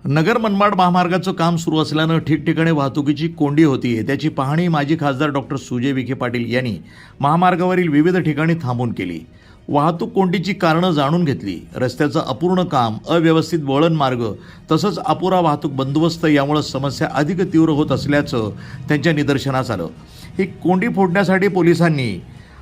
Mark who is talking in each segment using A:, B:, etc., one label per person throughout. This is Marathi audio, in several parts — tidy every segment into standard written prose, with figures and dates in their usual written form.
A: नगर मनमाड महामार्गाचं काम सुरू असल्यानं ठिकठिकाणी वाहतुकीची कोंडी होतीये। त्याची पाहणी माजी खासदार डॉक्टर सुजय विखे पाटील यांनी महामार्गावरील विविध ठिकाणी थांबून केली। वाहतूक कोंडीची कारणं जाणून घेतली। रस्त्याचं अपूर्ण काम, अव्यवस्थित वळण मार्ग तसंच अपुरा वाहतूक बंदोबस्त यामुळे समस्या अधिक तीव्र होत असल्याचं त्यांच्या निदर्शनास आलं। ही कोंडी फोडण्यासाठी पोलिसांनी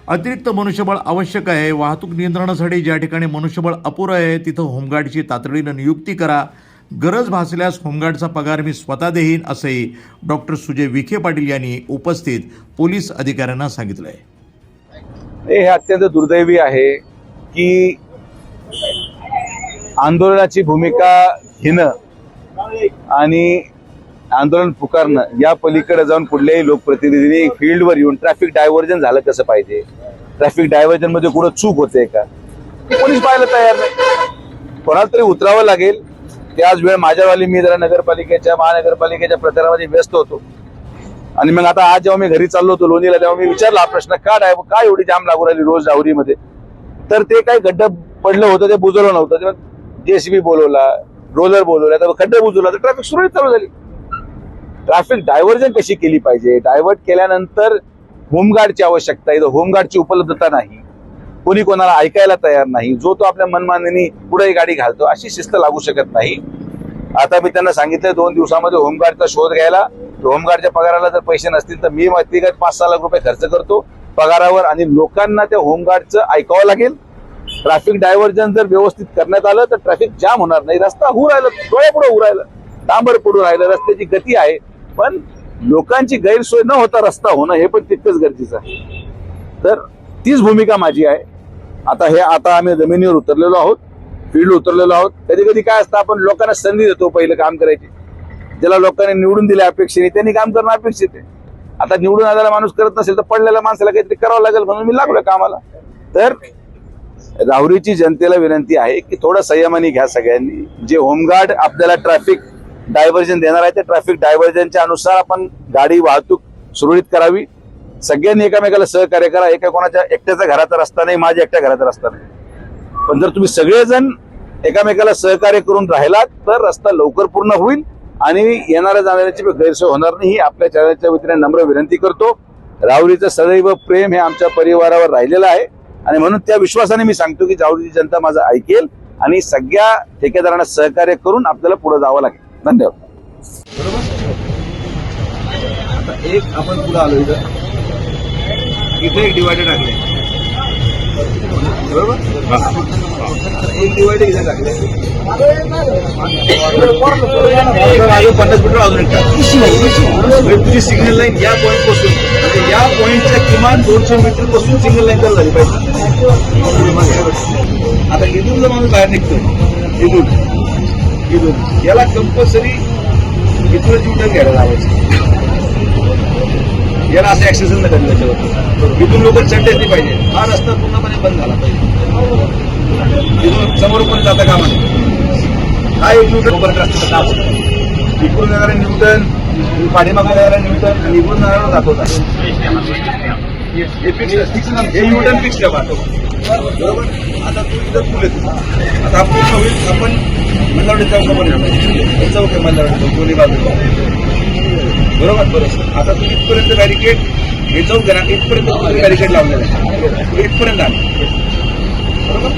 A: अतिरिक्त मनुष्यबळ आवश्यक आहे। वाहतूक नियंत्रणासाठी ज्या ठिकाणी मनुष्यबळ अपुरं आहे तिथं होमगार्डची तातडीनं नियुक्ती करा। गरज भासल्यास होमगार्डचा पगार मी स्वतः देईन असंही डॉक्टर सुजय विखे पाटील यांनी उपस्थित पोलीस अधिकाऱ्यांना सांगितलं आहे।
B: हे अत्यंत दुर्दैवी आहे की आंदोलनाची भूमिका घेणं आणि आंदोलन पुकारणं या पलीकडे जाऊन कुठल्याही लोकप्रतिनिधींनी फील्डवर येऊन ट्रॅफिक डायव्हर्जन झालं कसं पाहिजे, ट्रॅफिक डायव्हर्जन मध्ये कुठं चूक होते का, कोणीच पाहायला तयार नाही। कोणाला तरी उतरावं लागेल। त्याच वेळ माझ्यावाली मी जरा महानगरपालिकेच्या प्रचारामध्ये व्यस्त होतो आणि मग आता आज जेव्हा मी घरी चाललो होतो लोणीला तेव्हा मी विचारला हा प्रश्न, का एवढी जाम लागू राहिली रोज डावरीमध्ये? तर ते काही खड्डा पडलं होतं ते बुजवलं नव्हतं, तेव्हा JCB बोलवला, रोलर बोलवला, तर खड्डा बुजवला तर ट्रॅफिक सुरळीत चालू झाली। ट्रॅफिक डायव्हर्जन कशी केली पाहिजे, डायव्हर्ट केल्यानंतर होमगार्डची आवश्यकता आहे, होमगार्डची उपलब्धता नाही, कोणी कोणाला ऐकायला तयार नाही, जो तो आपल्या मनमानीने पुढे गाडी घालतो, अशी शिस्त लागू शकत नाही। आता मी त्यांना सांगितलं 2 दिवसामध्ये होमगार्डचा शोध घ्यायला। होमगार्डच्या पगाराला जर पैसे नसतील तर मी व्यक्तिगत 5-6 लाख रुपये खर्च करतो पगारावर आणि लोकांना त्या होमगार्डचं ऐकावं लागेल। ट्रॅफिक डायव्हर्जन जर व्यवस्थित करण्यात आलं तर ट्रॅफिक जाम होणार नाही। रस्ता होऊ राहिला, डोळे पुढे होऊ राहिलं, डांबर पडून राहिलं, रस्त्याची गती आहे, पण लोकांची गैरसोय न होता रस्ता होणं हे पण तितकंच गरजेचं आहे। तर तीच भूमिका माझी आहे। आता आम्ही जमिनीवर उतरलेलो आहोत, फील्ड उतरलेलो आहोत। कधी कधी काय असतं, आपण लोकांना संधी देतो पहिलं काम करायची, ज्याला लोकांनी निवडून दिले अपेक्षेने त्यांनी काम करणं अपेक्षित आहे। आता निवडून आलेला माणूस करत नसेल तर पडलेल्या माणसाला काहीतरी करावं लागेल म्हणून मी लागलोय कामाला। तर राहुरीची जनतेला विनंती आहे की थोडं संयमाने घ्या सगळ्यांनी। जे होमगार्ड आपल्याला ट्रॅफिक डायव्हर्जन देणार आहे त्या ट्रॅफिक डायव्हर्जनच्या अनुसार आपण गाडी वाहतूक सुरळीत करावी। सगळ्यांनी एकमेकाला सहकार्य करा। एका कोणाच्या एकट्याचा घराचा रस्ता नाही, माझ्या एकट्या घराचा रस्ता नाही, पण जर तुम्ही सगळेजण एकमेकाला सहकार्य करून राहिलात तर रस्ता लवकर पूर्ण होईल आणि येणाऱ्या जाणाऱ्याची गैरसोय होणार नाही, ही आपल्या चॅनलच्या वतीने नम्र विनंती करतो। राहुरीचं सदैव प्रेम हे आमच्या परिवारावर राहिलेलं आहे आणि म्हणून त्या विश्वासाने मी सांगतो की राहुरीची जनता माझं ऐकेल आणि सगळ्या ठेकेदारांना सहकार्य करून आपल्याला पुढे जावं लागेल। धन्यवाद।
C: आता एक आपण पुढे आलो, इथे एक डिवायडर टाकले, बरोबर? एक डिवायडर इथे टाकले, 50 मीटर अजून एक टाकले। तुझी सिग्नल लाईन या पॉईंट पासून म्हणजे या पॉईंटच्या किमान 200 मीटर पासून सिग्नल लाईन चालू झाली पाहिजे। आता इथून जर माणूस बाहेर निघतो, इथून याला कंपल्सरी इथून न्यूटन घ्यायला लावायचं, याला असं ऍक्सेसन नाही करलं त्याच्यावर। इथून लोक चढले नाही पाहिजे, हा रस्ता पूर्णपणे बंद झाला पाहिजे, इथून समोर पण जाता कामा नये। हा एक न्यूटन उभं रस्त्याचं काम होतं, इकडून येणारे न्यूटन, पाठीमागून येणारे न्यूटन आणि इकडून जाणारा दाखवतात। हे फिक्स, हे न्यूटन फिक्स ठेवा, बरोबर? आता तू इथं फुल येतो, आता पूर्ण होईल आपण मल्लावडी चौकापर्यंत, चौक आहे मल्लावडी चौक दोन्ही बाजूला, बरोबर? आता तू इथपर्यंत बॅरिकेड, हे चौक आहे ना, इथपर्यंत बॅरिकेड लावलेलं आहे, इथपर्यंत आले, बरोबर?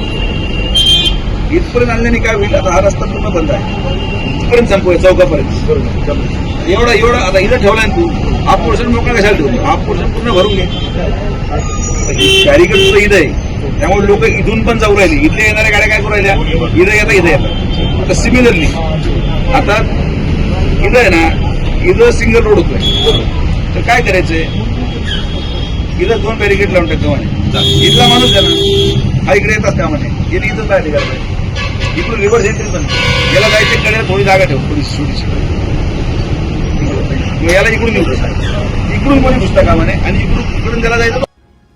C: इथपर्यंत आणल्याने काय होईल, आता हा रस्ता पूर्ण बंद आहे, इथपर्यंत संपवूया चौकापर्यंत, बरोबर? एवढा आता इथं ठेवलाय तू, हा पोर्शन मोकळा कशाला ठेवतो, हा पोर्शन पूर्ण भरून घे। बॅरिकेड सुद्धा इथं आहे, त्यामुळे लोक इथून पण जाऊ राहिले, इथल्या येणाऱ्या गाड्या काय करू राहिल्या, इथं येतात। आता सिमिलरली आता इथं आहे ना, इथं सिंगल रोड होतोय, तर काय करायचंय, इथं 2 बॅरिकेड लावून टाकतो म्हणे, इथला माणूस आहे ना, हा इकडे येतात का म्हणे, इथे इथं काय निघालं, इकडून रिव्हर्स एंट्री पण याला जायचं, कडेला थोडी जागा ठेव, थोडीशी, याला इकडून येऊ, इकडून कोणी पुस्तक का म्हणे आणि इकडून त्याला जायचं।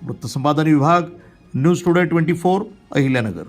A: वृत्तसंपादन विभाग, न्यूज टुडे 24, अहिल्यानगर।